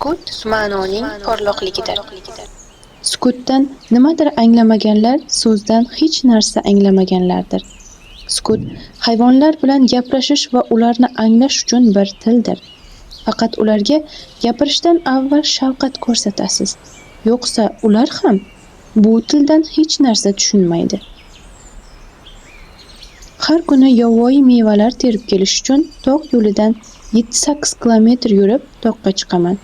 Sukut ma'noning porloqligidir. Sukutdan nimadir anglamaganlar so'zdan hech narsa anglamaganlardir. Sukut hayvonlar bilan gaplashish va ularni anglash uchun bir tildir. Faqat ularga gapirishdan avval shafqat ko'rsatasiz. Yo'qsa ular ham bu tildan hech narsa tushunmaydi. Har kuni yovvoyi mevalar terib kelish uchun tog' yo'lidan 7-8 kilometr yurib toqqa chiqaman.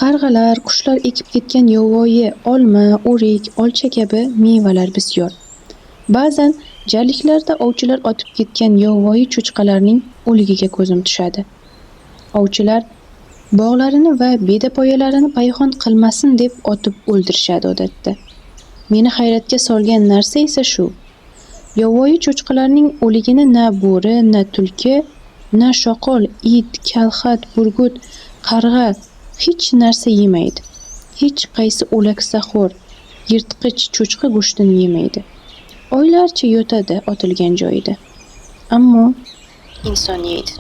Qarg'alar, qushlar ekib ketgan yovvoyi olma, o'rik, olcha kabi mevalar bisyor. Ba'zan jarliklarda ovchilar otib ketgan yovvoyi cho'chqalarning o'ligiga ko'zim tushadi. Ovchilar bog'larini va bedapoyalarini payhon qilmasin deb otib o'ldirishadi odatda. Meni hayratga solgan narsa esa shu. Yovvoyi cho'chqalarning o'ligini na bo'ri, na tulki, na shoqol, it, kalxat, burgut, qarg'a hech narsa yemaydi. Hech qaysi o'laksaxo'r, yirtqich cho'chqa go'shtini yemaydi. Oylarcha yotadi otilgan joyida. Ammo Inson yeydi.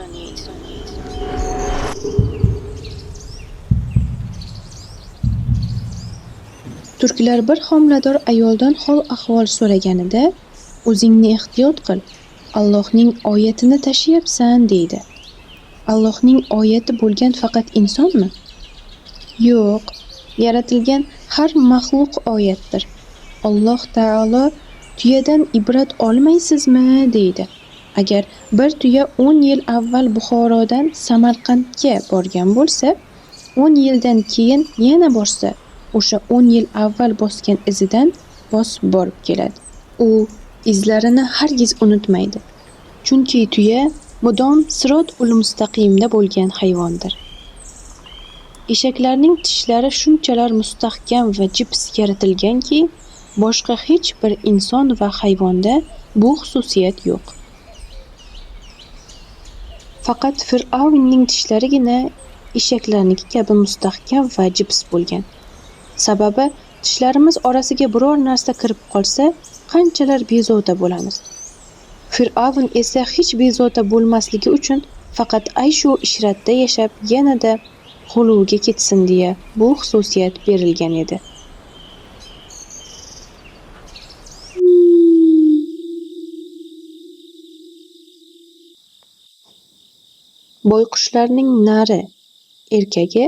turklar bir homilador ayoldan hol-ahvol so'raganida, "O'zingni ehtiyot qil. Allohning oyatini tashiyapsan" deydi. Allohning oyati bo'lgan faqat insonmi? Yo'q, yaratilgan har maxluq oyatdir. Alloh taolo tuyadan ibrat olmaysizmi deydi. Agar bir tuya 10 yil avval Buxorodan Samarqandga borgan bo'lsa, 10 yildan keyin yana borsa, o'sha 10 yil avval bosgan izidan bosib borib keladi. U izlarini hargiz unutmaydi. Chunki tuya mudom sirot-ul mustaqimda bo'lgan hayvondir. Eshaklarning tishlari shunchalar mustahkam va jips yaratilganki, boshqa hech bir inson va hayvonda bu xususiyat yo'q. Faqat Fir'avnning tishlarigina eshaklarniki kabi mustahkam va jips bo'lgan. Sababi tishlarimiz orasiga biror narsa kirib qolsa, qanchalar bezovta bo'lamiz. Fir'avn esa hech bezovta bo'lmasligi uchun faqat ayshu ishratda yashab, yanada g'uluvga ketsin deya bu xususiyat berilgan edi. Boyqushlarning nari erkagi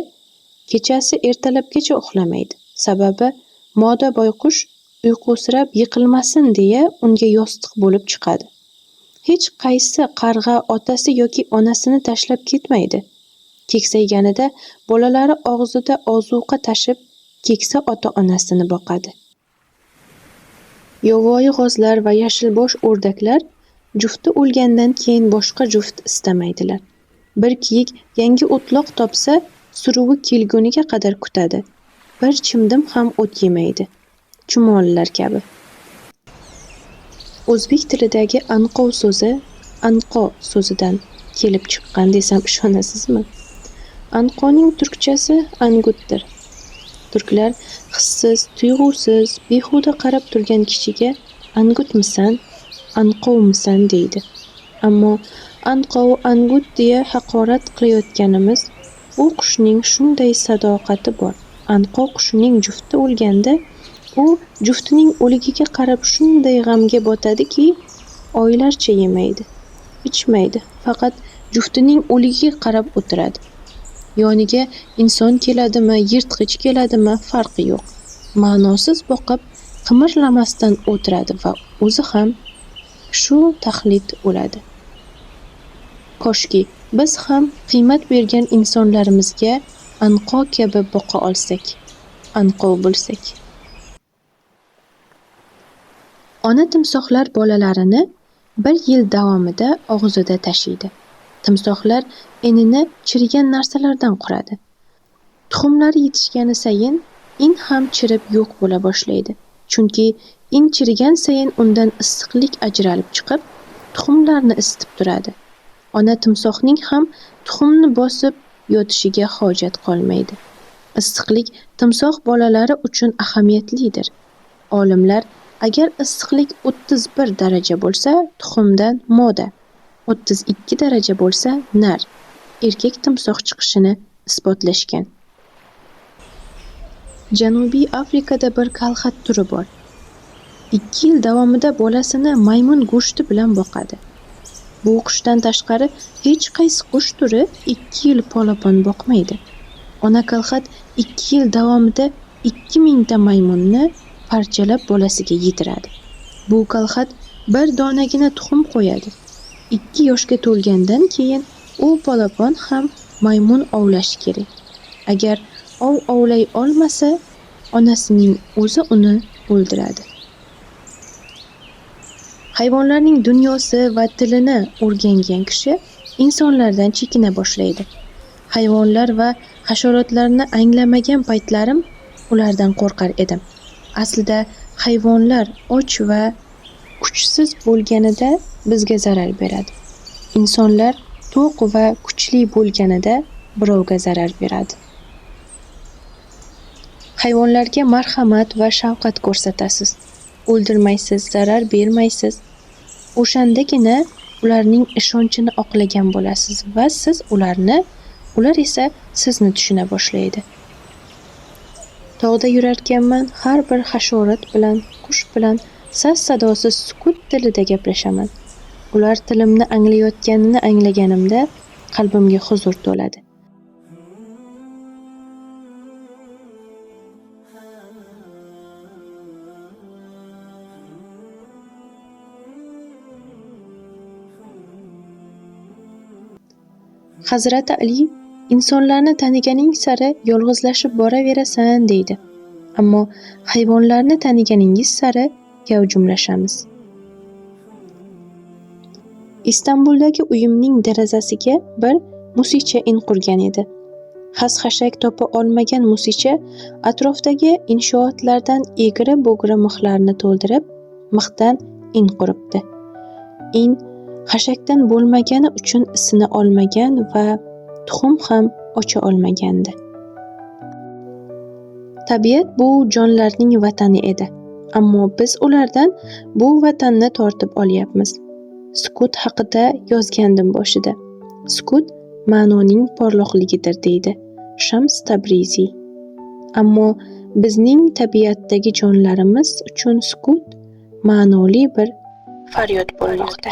kechasi ertalabgacha uxlamaydi. Sababi moda boyqush uyqusirab yiqilmasin deya unga yostiq bo'lib chiqadi. Hech qaysi qarg'a otasi yoki onasini tashlab ketmaydi. Keksayganida bolalari og'zida ozuqa tashib, keksa ota-onasini boqadi. Yovvoyi g'ozlar va yashilbosh o'rdaklar jufti o'lgandan keyin boshqa juft istamaydilar. Bir kiyik yangi o'tloq topsa, suruvi kelguniga qadar kutadi. Bir chimdim ham o't yemaydi. Chumollar kabi. O'zbek tilidagi anqov so'zi anqo so'zidan kelib chiqqan desam ishonasizmi? Anqoning turkchasi angutdir. Turklar hissiz, tuyg'usiz, behuda qarab turgan kishiga angutmisan, anqovmisan deydi. Ammo anqov, angut deya haqorat qilayotganimiz, u qushning shunday sadoqati bor. Anqov qushining jufti o'lganda, u juftining o'ligiga qarab shunday g'amga botadiki, oylarcha yemaydi, ichmaydi, faqat juftining o'ligiga qarab o'tiradi. Yoniga inson keladimi, yirtqich keladimi, farqi yo'q. Ma'nosiz boqib, qimirlamasdan o'tiradi va o'zi ham shu taxlit o'ladi. Koshki biz ham qiymat bergan insonlarimizga anqo kabi boqa olsak, anqov bo'lsak. Ona timsohlar bolalarini 1 yil davomida og'zida tashiydi. Timsohlar enini chirigan narsalardan quradi. Tuxumlari yetishgani sayin in ham chirib yo'q bo'la boshlaydi. Chunki in chirigan sayin undan issiqlik ajralib chiqib, tuxumlarni isitib turadi. Ona timsohning ham tuxumni bosib yotishiga hojat qolmaydi. Issiqlik timsoh bolalari uchun ahamiyatlidir. Olimlar agar issiqlik 31 daraja bo'lsa, tuxumdan moda, 32 daraja bo'lsa nar, erkak timsoh chiqishini isbotlashgan. Janubiy Afrikada bir kalxat turi bor. 2 yil davomida bolasini maymun go'shti bilan boqadi. Bu qushdan tashqari hech qaysi qush turi 2 yil polapon boqmaydi. Ona kalxat 2 yil davomida 2000 ta maymunni parchalab bolasiga yediradi. Bu kalxat bir donagina tuxum qo'yadi. 2 yoshga to'lgandan keyin u polapon ham maymun ovlashi kerak. Agar ovlay olmasa, onasining o'zi uni o'ldiradi. Hayvonlarning dunyosi va tilini o'rgangan kishi insonlardan chekina boshlaydi. Hayvonlar va hasharotlarni anglamagan paytlarim ulardan qo'rqar edim. Aslida hayvonlar och va kuchsiz bo'lganida bizga zarar beradi. Insonlar to'q va kuchli bo'lganida birovga zarar beradi. Hayvonlarga marhamat va shafqat ko'rsatasiz. O'ldirmaysiz, zarar bermaysiz. O'shandagina ularning ishonchini oqlagan bo'lasiz va siz ular esa sizni tushuna boshlaydi. Tog'da yurarkanman, har bir hasharot bilan, qush bilan sadosiz sukut tilida gaplashaman. Ular tilimni anglayotganini anglaganimda qalbimga huzur to'ladi. Hazrati Ali insonlarni taniganing sari yolg'izlashib boraverasan deydi. Ammo hayvonlarni taniganingiz sari gavjumlashamiz. Istanbuldagi uyimning derazasiga bir musicha in qurgan edi. Xas-xashak topa olmagan musicha atrofdagi inshootlardan egri-bo'gri mixlarni to'ldirib, mixdan in quribdi. In xashakdan bo'lmagani uchun isini olmagan va tuxum ham ocha olmagandi. Tabiat bu jonlarning vatani edi, ammo biz ulardan bu vatanni tortib olyapmiz. Sukut haqida yozgandim boshida. Sukut ma'noning porloqligidir deydi Shams Tabriziy. Ammo bizning tabiatdagi jonlarimiz uchun sukut ma'noli bir faryod bo'lmoqda.